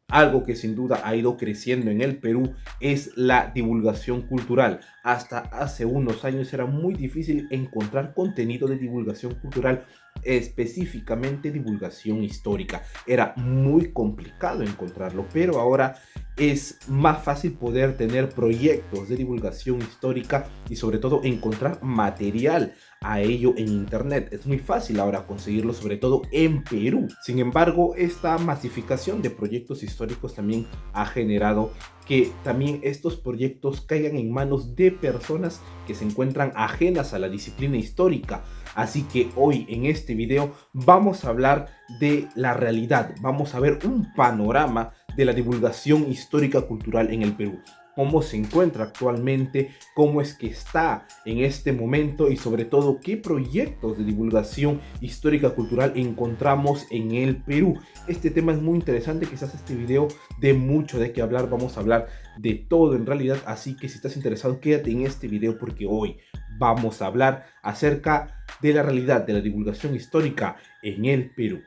Algo que sin duda ha ido creciendo en el Perú es la divulgación cultural. Hasta hace unos años era muy difícil encontrar contenido de divulgación cultural, específicamente divulgación histórica. Era muy complicado encontrarlo, pero ahora es más fácil poder tener proyectos de divulgación histórica y sobre todo encontrar material a ello en internet. Es muy fácil ahora conseguirlo, sobre todo en Perú. Sin embargo, esta masificación de proyectos históricos también ha generado que también estos proyectos caigan en manos de personas que se encuentran ajenas a la disciplina histórica. Así que hoy en este video vamos a hablar de la realidad, vamos a ver un panorama de la divulgación histórica cultural en el Perú, cómo se encuentra actualmente, cómo es que está en este momento y sobre todo qué proyectos de divulgación histórica cultural encontramos en el Perú. Este tema es muy interesante, quizás este video dé mucho de qué hablar, vamos a hablar de todo en realidad, así que si estás interesado quédate en este video porque hoy vamos a hablar acerca de la realidad de la divulgación histórica en el Perú.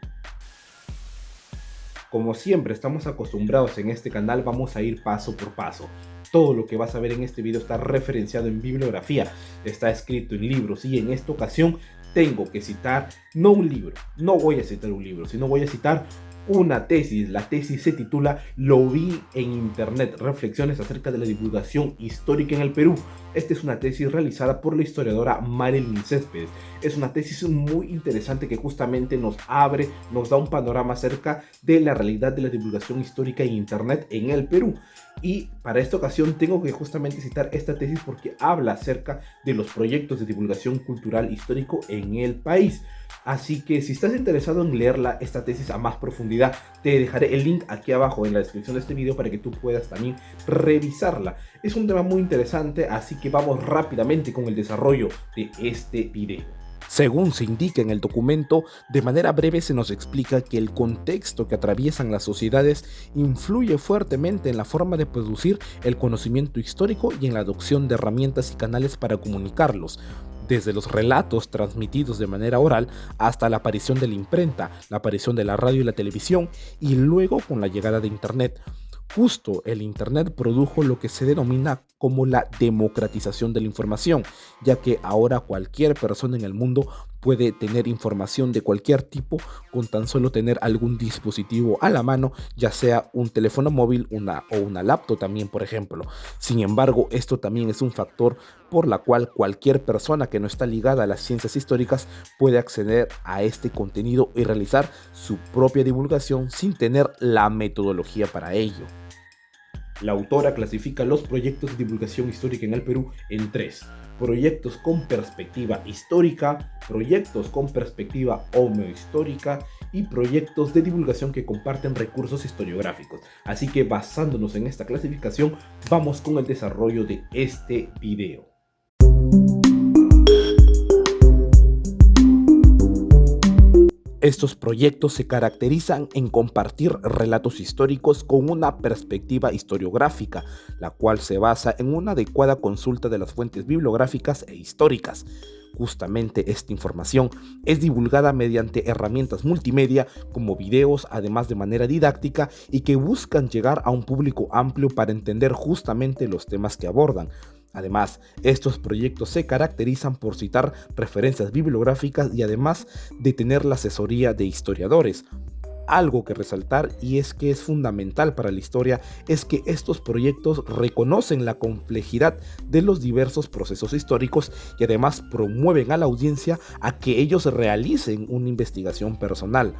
Como siempre estamos acostumbrados en este canal, vamos a ir paso por paso. Todo lo que vas a ver en este video está referenciado en bibliografía, está escrito en libros y en esta ocasión tengo que citar no un libro, no voy a citar un libro, sino voy a citar una tesis. La tesis se titula Lo vi en internet, reflexiones acerca de la divulgación histórica en el Perú. Esta es una tesis realizada por la historiadora Marilyn Céspedes. Es una tesis muy interesante que justamente nos abre, nos da un panorama acerca de la realidad de la divulgación histórica en internet en el Perú. Y para esta ocasión tengo que justamente citar esta tesis porque habla acerca de los proyectos de divulgación cultural histórico en el país. Así que si estás interesado en leerla, esta tesis a más profundidad, te dejaré el link aquí abajo en la descripción de este video para que tú puedas también revisarla. Es un tema muy interesante, así que vamos rápidamente con el desarrollo de este video. Según se indica en el documento, de manera breve se nos explica que el contexto que atraviesan las sociedades influye fuertemente en la forma de producir el conocimiento histórico y en la adopción de herramientas y canales para comunicarlos, desde los relatos transmitidos de manera oral hasta la aparición de la imprenta, la aparición de la radio y la televisión, y luego con la llegada de Internet. Justo el Internet produjo lo que se denomina como la democratización de la información, ya que ahora cualquier persona en el mundo puede tener información de cualquier tipo con tan solo tener algún dispositivo a la mano, ya sea un teléfono móvil o una laptop también, por ejemplo. Sin embargo, esto también es un factor por la cual cualquier persona que no está ligada a las ciencias históricas puede acceder a este contenido y realizar su propia divulgación sin tener la metodología para ello. La autora clasifica los proyectos de divulgación histórica en el Perú en tres: proyectos con perspectiva histórica, proyectos con perspectiva homohistórica y proyectos de divulgación que comparten recursos historiográficos. Así que basándonos en esta clasificación, vamos con el desarrollo de este video. Estos proyectos se caracterizan en compartir relatos históricos con una perspectiva historiográfica, la cual se basa en una adecuada consulta de las fuentes bibliográficas e históricas. Justamente esta información es divulgada mediante herramientas multimedia como videos, además de manera didáctica y que buscan llegar a un público amplio para entender justamente los temas que abordan. Además, estos proyectos se caracterizan por citar referencias bibliográficas y además de tener la asesoría de historiadores. Algo que resaltar, y es que es fundamental para la historia, es que estos proyectos reconocen la complejidad de los diversos procesos históricos y además promueven a la audiencia a que ellos realicen una investigación personal.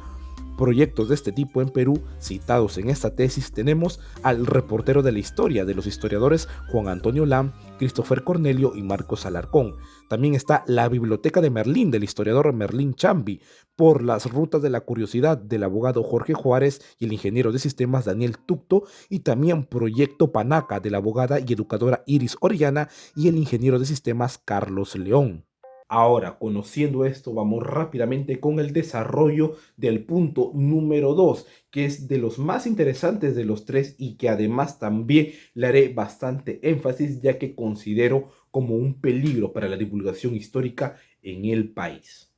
Proyectos de este tipo en Perú, citados en esta tesis, tenemos al reportero de la historia de los historiadores Juan Antonio Lam, Christopher Cornelio y Marcos Alarcón. También está la Biblioteca de Merlín del historiador Merlín Chambi, por las rutas de la curiosidad del abogado Jorge Juárez y el ingeniero de sistemas Daniel Tucto, y también Proyecto Panaca de la abogada y educadora Iris Orellana y el ingeniero de sistemas Carlos León. Ahora, conociendo esto, vamos rápidamente con el desarrollo del punto número 2, que es de los más interesantes de los tres y que además también le haré bastante énfasis, ya que considero como un peligro para la divulgación histórica en el país.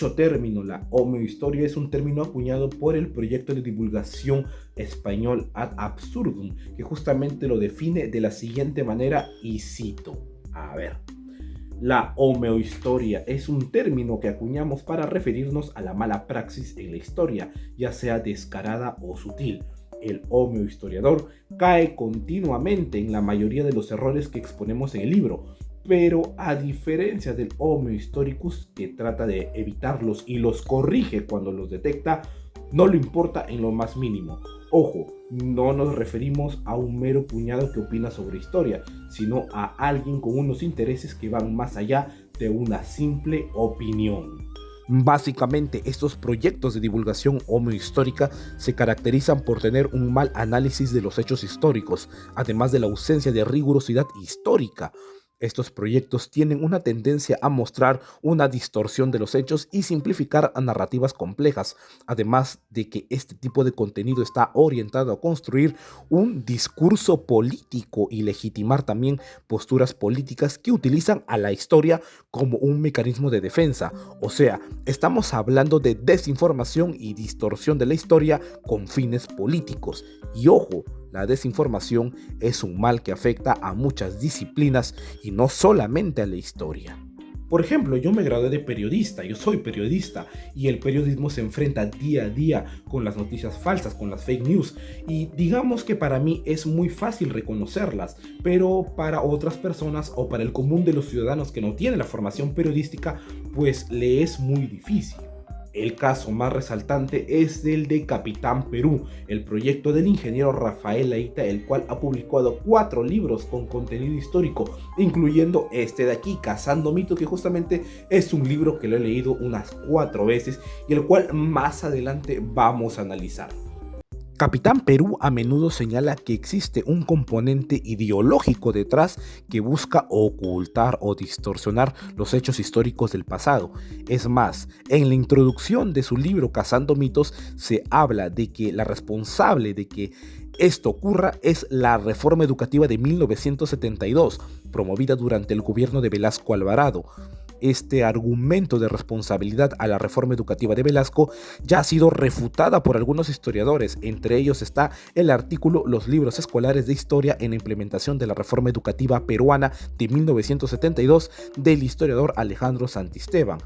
Dicho término, la homeohistoria, es un término acuñado por el proyecto de divulgación español Ad Absurdum, que justamente lo define de la siguiente manera, y cito, a ver. La homeohistoria es un término que acuñamos para referirnos a la mala praxis en la historia, ya sea descarada o sutil. El homeohistoriador cae continuamente en la mayoría de los errores que exponemos en el libro, pero a diferencia del Homo historicus, que trata de evitarlos y los corrige cuando los detecta, no le importa en lo más mínimo. Ojo, no nos referimos a un mero puñado que opina sobre historia, sino a alguien con unos intereses que van más allá de una simple opinión. Básicamente, estos proyectos de divulgación homohistórica se caracterizan por tener un mal análisis de los hechos históricos, además de la ausencia de rigurosidad histórica. Estos proyectos tienen una tendencia a mostrar una distorsión de los hechos y simplificar a narrativas complejas, además de que este tipo de contenido está orientado a construir un discurso político y legitimar también posturas políticas que utilizan a la historia como un mecanismo de defensa. O sea, estamos hablando de desinformación y distorsión de la historia con fines políticos. Y ojo, la desinformación es un mal que afecta a muchas disciplinas y no solamente a la historia. Por ejemplo, yo me gradué de periodista, yo soy periodista, y el periodismo se enfrenta día a día con las noticias falsas, con las fake news, y digamos que para mí es muy fácil reconocerlas, pero para otras personas o para el común de los ciudadanos que no tienen la formación periodística, pues le es muy difícil. El caso más resaltante es el de Capitán Perú, el proyecto del ingeniero Rafael Leita, el cual ha publicado 4 libros con contenido histórico, incluyendo este de aquí, Cazando Mitos, que justamente es un libro que lo he leído unas 4 veces y el cual más adelante vamos a analizar. Capitán Perú a menudo señala que existe un componente ideológico detrás que busca ocultar o distorsionar los hechos históricos del pasado. Es más, en la introducción de su libro Cazando Mitos se habla de que la responsable de que esto ocurra es la reforma educativa de 1972, promovida durante el gobierno de Velasco Alvarado. Este argumento de responsabilidad a la reforma educativa de Velasco ya ha sido refutada por algunos historiadores. Entre ellos está el artículo Los libros escolares de historia en la implementación de la reforma educativa peruana de 1972 del historiador Alejandro Santisteban.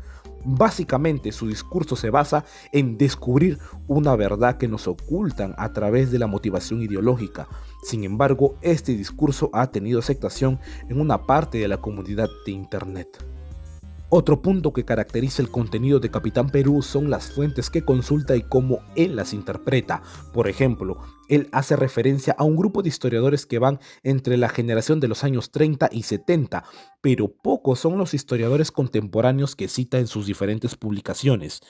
Básicamente, su discurso se basa en descubrir una verdad que nos ocultan a través de la motivación ideológica. Sin embargo, este discurso ha tenido aceptación en una parte de la comunidad de Internet. Otro punto que caracteriza el contenido de Capitán Perú son las fuentes que consulta y cómo él las interpreta. Por ejemplo, él hace referencia a un grupo de historiadores que van entre la generación de los años 30 y 70, pero pocos son los historiadores contemporáneos que cita en sus diferentes publicaciones.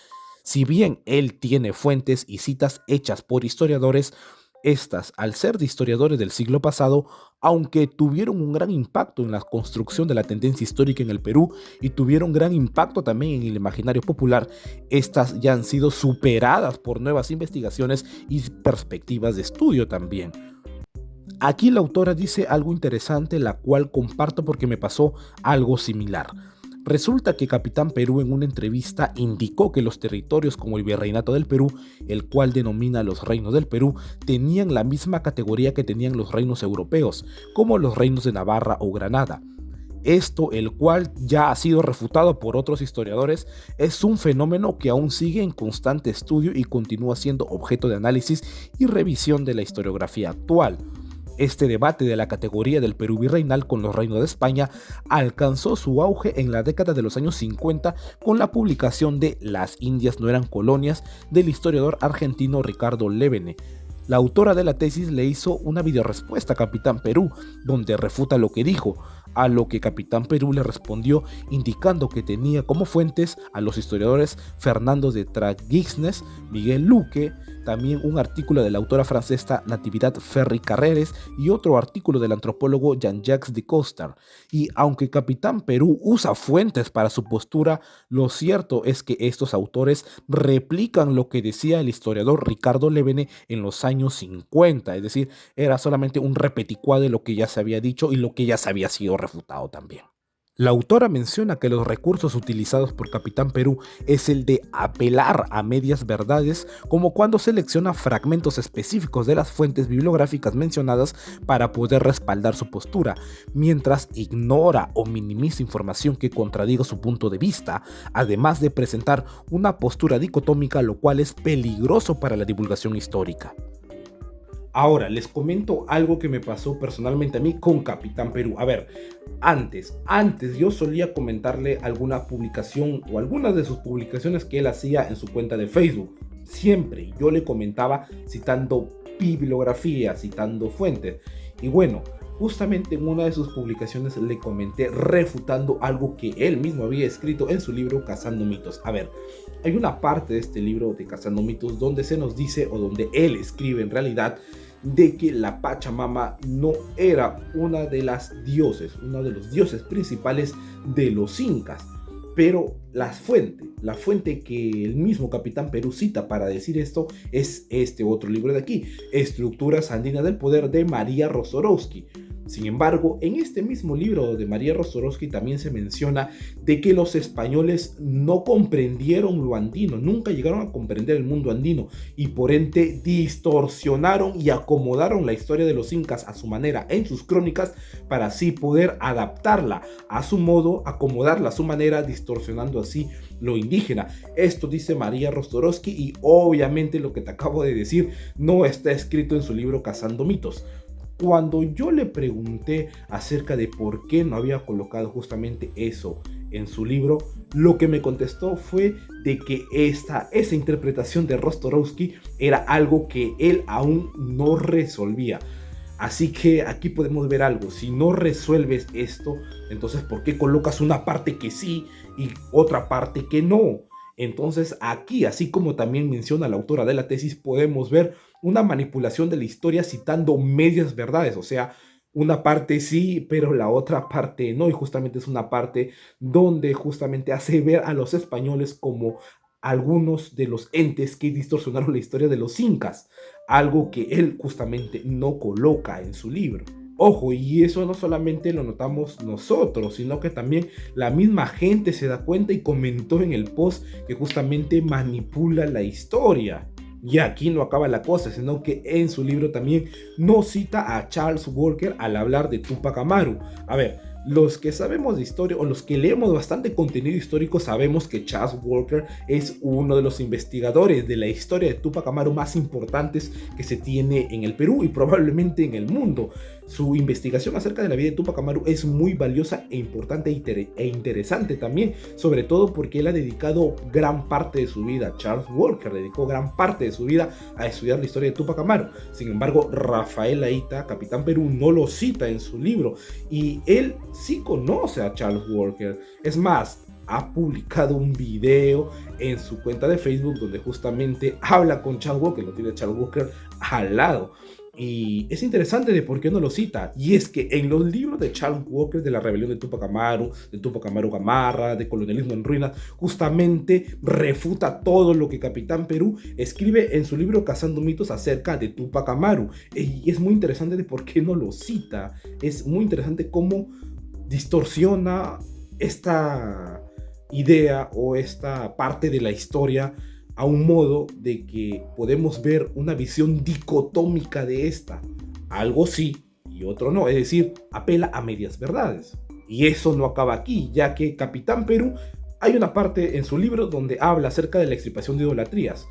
Si bien él tiene fuentes y citas hechas por historiadores, estas, al ser de historiadores del siglo pasado, aunque tuvieron un gran impacto en la construcción de la tendencia histórica en el Perú y tuvieron gran impacto también en el imaginario popular, estas ya han sido superadas por nuevas investigaciones y perspectivas de estudio también. Aquí la autora dice algo interesante, la cual comparto porque me pasó algo similar. Resulta que Capitán Perú en una entrevista indicó que los territorios como el Virreinato del Perú, el cual denomina los reinos del Perú, tenían la misma categoría que tenían los reinos europeos, como los reinos de Navarra o Granada. Esto, el cual ya ha sido refutado por otros historiadores, es un fenómeno que aún sigue en constante estudio y continúa siendo objeto de análisis y revisión de la historiografía actual. Este debate de la categoría del Perú virreinal con los reinos de España alcanzó su auge en la década de los años 50 con la publicación de Las Indias no eran colonias del historiador argentino Ricardo Levene. La autora de la tesis le hizo una videorespuesta a Capitán Perú, donde refuta lo que dijo, a lo que Capitán Perú le respondió indicando que tenía como fuentes a los historiadores Fernando de Tragixnes, Miguel Luque, también un artículo de la autora francesa Natividad Ferry Carreres y otro artículo del antropólogo Jean-Jacques de Coster. Y aunque Capitán Perú usa fuentes para su postura, lo cierto es que estos autores replican lo que decía el historiador Ricardo Levene en los años 50, es decir, era solamente un repeticuá de lo que ya se había dicho y lo que ya se había sido refutado también. La autora menciona que los recursos utilizados por Capitán Perú es el de apelar a medias verdades, como cuando selecciona fragmentos específicos de las fuentes bibliográficas mencionadas para poder respaldar su postura, mientras ignora o minimiza información que contradiga su punto de vista, además de presentar una postura dicotómica, lo cual es peligroso para la divulgación histórica. Ahora, les comento algo que me pasó personalmente a mí con Capitán Perú. A ver, antes yo solía comentarle alguna publicación o algunas de sus publicaciones que él hacía en su cuenta de Facebook. Siempre yo le comentaba citando bibliografía, citando fuentes. Y bueno, justamente en una de sus publicaciones le comenté refutando algo que él mismo había escrito en su libro Cazando Mitos. A ver, hay una parte de este libro de Cazando Mitos donde se nos dice, o donde él escribe en realidad, de que la Pachamama no era uno de los dioses principales de los incas. Pero la fuente que el mismo Capitán Perú cita para decir esto es este otro libro de aquí, Estructuras Andinas del Poder, de María Rostorovsky. Sin embargo, en este mismo libro de María Rostorovsky también se menciona de que los españoles no comprendieron lo andino, nunca llegaron a comprender el mundo andino y por ende distorsionaron y acomodaron la historia de los incas a su manera en sus crónicas para así poder adaptarla a su modo, acomodarla a su manera, distorsionando así lo indígena. Esto dice María Rostorovsky y obviamente lo que te acabo de decir no está escrito en su libro Cazando Mitos. Cuando yo le pregunté acerca de por qué no había colocado justamente eso en su libro, lo que me contestó fue de que esa interpretación de Rostorovsky era algo que él aún no resolvía. Así que aquí podemos ver algo. Si no resuelves esto, entonces ¿por qué colocas una parte que sí y otra parte que no? Entonces aquí, así como también menciona la autora de la tesis, podemos ver una manipulación de la historia citando medias verdades, o sea, una parte sí, pero la otra parte no, y justamente es una parte donde justamente hace ver a los españoles como algunos de los entes que distorsionaron la historia de los incas, algo que él justamente no coloca en su libro. Ojo, y eso no solamente lo notamos nosotros, sino que también la misma gente se da cuenta y comentó en el post que justamente manipula la historia. Y aquí no acaba la cosa, sino que en su libro también no cita a Charles Walker al hablar de Túpac Amaru. A ver, los que sabemos de historia o los que leemos bastante contenido histórico sabemos que Charles Walker es uno de los investigadores de la historia de Túpac Amaru más importantes que se tiene en el Perú y probablemente en el mundo. Su investigación acerca de la vida de Túpac Amaru es muy valiosa e importante e interesante también, sobre todo porque él ha dedicado gran parte de su vida, Charles Walker dedicó gran parte de su vida a estudiar la historia de Túpac Amaru. Sin embargo, Rafael Aita, Capitán Perú, no lo cita en su libro y él sí conoce a Charles Walker. Es más, ha publicado un video en su cuenta de Facebook donde justamente habla con Charles Walker, lo tiene Charles Walker al lado. Y es interesante de por qué no lo cita. Y es que en los libros de Charles Walker, de la rebelión de Túpac Amaru, de Túpac Amaru Gamarra, de colonialismo en ruinas, justamente refuta todo lo que Capitán Perú escribe en su libro Cazando Mitos acerca de Túpac Amaru. Y es muy interesante de por qué no lo cita. Es muy interesante cómo distorsiona esta idea o esta parte de la historia a un modo de que podemos ver una visión dicotómica de esta. Algo sí y otro no, es decir, apela a medias verdades. Y eso no acaba aquí, ya que Capitán Perú hay una parte en su libro donde habla acerca de la extirpación de idolatrías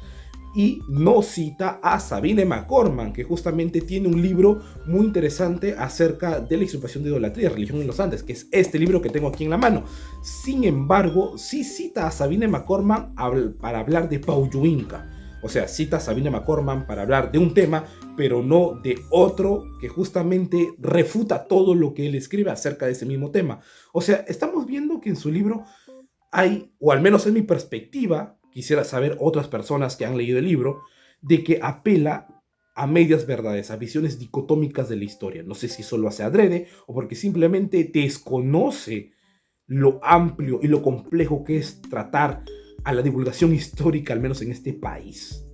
y no cita a Sabine McCormack, que justamente tiene un libro muy interesante acerca de la extirpación de idolatría, religión en los Andes, que es este libro que tengo aquí en la mano. Sin embargo, sí cita a Sabine McCormack para hablar de Pauyuinca. O sea, cita a Sabine McCormack para hablar de un tema, pero no de otro que justamente refuta todo lo que él escribe acerca de ese mismo tema. O sea, estamos viendo que en su libro hay, o al menos en mi perspectiva, quisiera saber otras personas que han leído el libro, de que apela a medias verdades, a visiones dicotómicas de la historia. No sé si solo hace adrede o porque simplemente desconoce lo amplio y lo complejo que es tratar a la divulgación histórica, al menos en este país.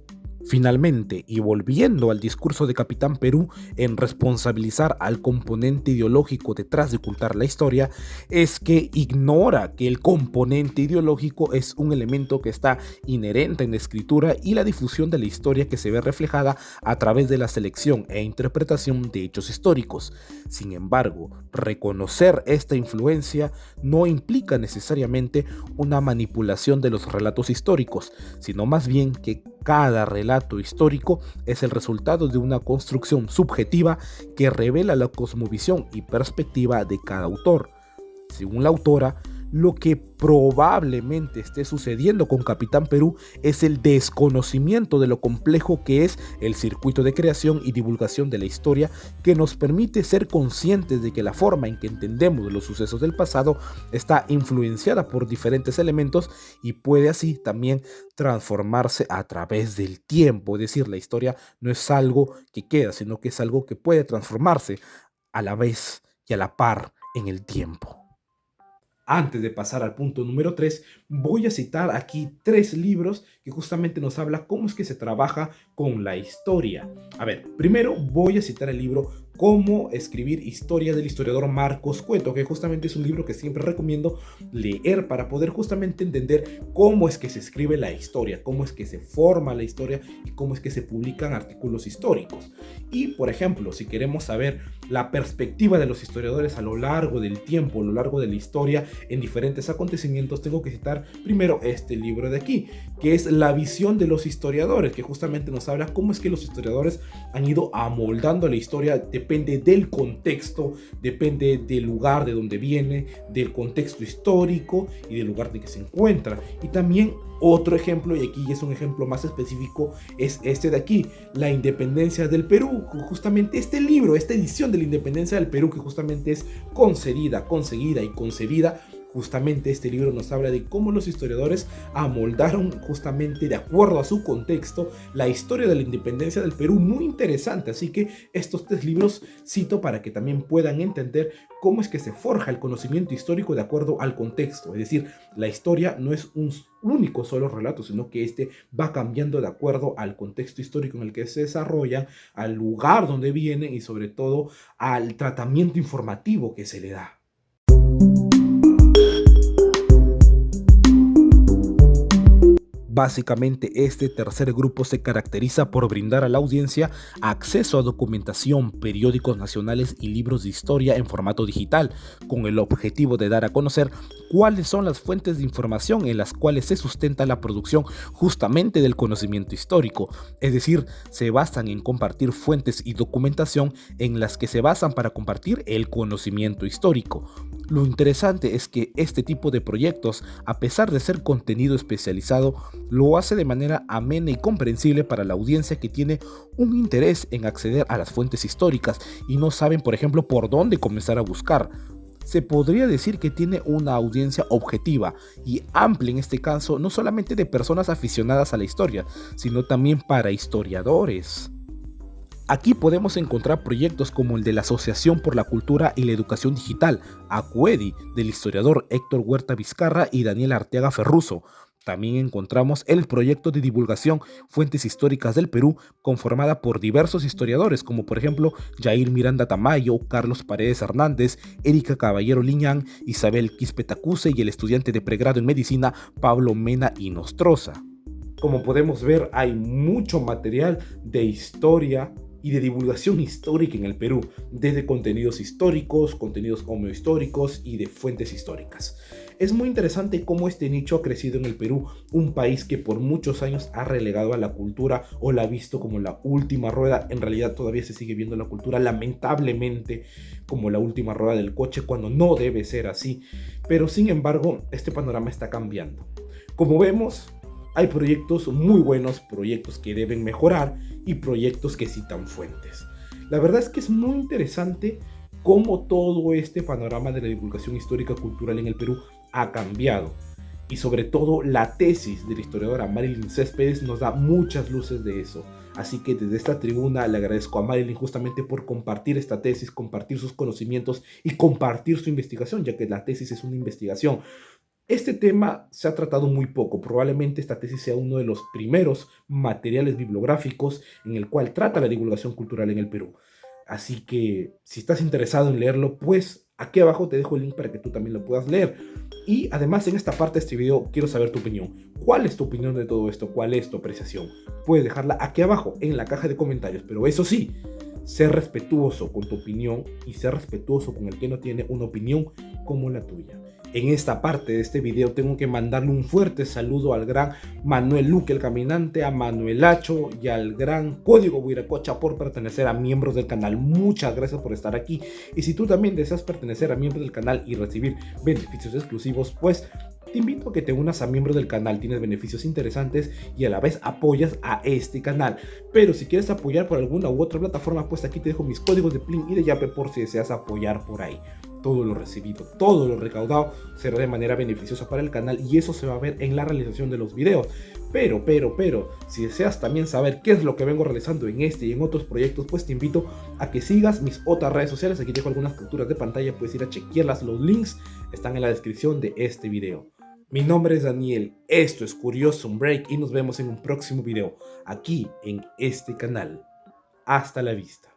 Finalmente, y volviendo al discurso de Capitán Perú en responsabilizar al componente ideológico detrás de ocultar la historia, es que ignora que el componente ideológico es un elemento que está inherente en la escritura y la difusión de la historia, que se ve reflejada a través de la selección e interpretación de hechos históricos. Sin embargo, reconocer esta influencia no implica necesariamente una manipulación de los relatos históricos, sino más bien que cada relato histórico es el resultado de una construcción subjetiva que revela la cosmovisión y perspectiva de cada autor. Según la autora, lo que probablemente esté sucediendo con Capitán Perú es el desconocimiento de lo complejo que es el circuito de creación y divulgación de la historia, que nos permite ser conscientes de que la forma en que entendemos los sucesos del pasado está influenciada por diferentes elementos y puede así también transformarse a través del tiempo. Es decir, la historia no es algo que queda, sino que es algo que puede transformarse a la vez y a la par en el tiempo. Antes de pasar al punto número 3, voy a citar aquí 3 libros que justamente nos habla cómo es que se trabaja con la historia. A ver, primero voy a citar el libro Cómo escribir historia del historiador Marcos Cueto, que justamente es un libro que siempre recomiendo leer para poder justamente entender cómo es que se escribe la historia, cómo es que se forma la historia y cómo es que se publican artículos históricos. Y, por ejemplo, si queremos saber la perspectiva de los historiadores a lo largo del tiempo, a lo largo de la historia, en diferentes acontecimientos, tengo que citar primero este libro de aquí, que es La visión de los historiadores, que justamente nos habla cómo es que los historiadores han ido amoldando la historia. Depende del contexto, depende del lugar de donde viene, del contexto histórico y del lugar de que se encuentra. Y también otro ejemplo, y aquí es un ejemplo más específico, es este de aquí, La independencia del Perú. Justamente este libro, esta edición de la independencia del Perú, que justamente es conseguida y concebida. Justamente este libro nos habla de cómo los historiadores amoldaron justamente de acuerdo a su contexto la historia de la independencia del Perú. Muy interesante, así que estos 3 libros cito para que también puedan entender cómo es que se forja el conocimiento histórico de acuerdo al contexto. Es decir, la historia no es un único solo relato, sino que este va cambiando de acuerdo al contexto histórico en el que se desarrolla, al lugar donde viene y sobre todo al tratamiento informativo que se le da. Básicamente, este tercer grupo se caracteriza por brindar a la audiencia acceso a documentación, periódicos nacionales y libros de historia en formato digital, con el objetivo de dar a conocer cuáles son las fuentes de información en las cuales se sustenta la producción justamente del conocimiento histórico. Es decir, se basan en compartir fuentes y documentación en las que se basan para compartir el conocimiento histórico. Lo interesante es que este tipo de proyectos, a pesar de ser contenido especializado, lo hace de manera amena y comprensible para la audiencia que tiene un interés en acceder a las fuentes históricas y no saben, por ejemplo, por dónde comenzar a buscar. Se podría decir que tiene una audiencia objetiva y amplia en este caso, no solamente de personas aficionadas a la historia, sino también para historiadores. Aquí podemos encontrar proyectos como el de la Asociación por la Cultura y la Educación Digital, ACUEDI, del historiador Héctor Huerta Vizcarra y Daniel Arteaga Ferruso. También encontramos el proyecto de divulgación Fuentes Históricas del Perú, conformada por diversos historiadores, como por ejemplo Jair Miranda Tamayo, Carlos Paredes Hernández, Erika Caballero Liñán, Isabel Quispetacuse y el estudiante de pregrado en medicina Pablo Mena y Nostroza. Como podemos ver, hay mucho material de historia y de divulgación histórica en el Perú, desde contenidos históricos, contenidos homohistóricos y de fuentes históricas. Es muy interesante cómo este nicho ha crecido en el Perú, un país que por muchos años ha relegado a la cultura o la ha visto como la última rueda. En realidad todavía se sigue viendo la cultura, lamentablemente, como la última rueda del coche, cuando no debe ser así. Pero sin embargo, este panorama está cambiando. Como vemos, hay proyectos muy buenos, proyectos que deben mejorar y proyectos que citan fuentes. La verdad es que es muy interesante cómo todo este panorama de la divulgación histórica cultural en el Perú ha cambiado. Y sobre todo la tesis de la historiadora Marilyn Céspedes nos da muchas luces de eso. Así que desde esta tribuna le agradezco a Marilyn justamente por compartir esta tesis, compartir sus conocimientos y compartir su investigación, ya que la tesis es una investigación. Este tema se ha tratado muy poco. Probablemente esta tesis sea uno de los primeros materiales bibliográficos en el cual trata la divulgación cultural en el Perú. Así que si estás interesado en leerlo, pues aquí abajo te dejo el link para que tú también lo puedas leer. Y además en esta parte de este video quiero saber tu opinión. ¿Cuál es tu opinión de todo esto? ¿Cuál es tu apreciación? Puedes dejarla aquí abajo en la caja de comentarios. Pero eso sí, ser respetuoso con tu opinión y ser respetuoso con el que no tiene una opinión como la tuya. En esta parte de este video tengo que mandarle un fuerte saludo al gran Manuel Luque el Caminante, a Manuel Hacho y al gran Código Huiracocha por pertenecer a miembros del canal. Muchas gracias por estar aquí. Y si tú también deseas pertenecer a miembros del canal y recibir beneficios exclusivos, pues te invito a que te unas a miembros del canal. Tienes beneficios interesantes y a la vez apoyas a este canal. Pero si quieres apoyar por alguna u otra plataforma, pues aquí te dejo mis códigos de Plin y de Yape por si deseas apoyar por ahí. Todo lo recibido, todo lo recaudado será de manera beneficiosa para el canal y eso se va a ver en la realización de los videos. Pero, si deseas también saber qué es lo que vengo realizando en este y en otros proyectos, pues te invito a que sigas mis otras redes sociales. Aquí dejo algunas capturas de pantalla, puedes ir a chequearlas. Los links están en la descripción de este video. Mi nombre es Daniel, esto es Curiosum Break y nos vemos en un próximo video aquí en este canal. Hasta la vista.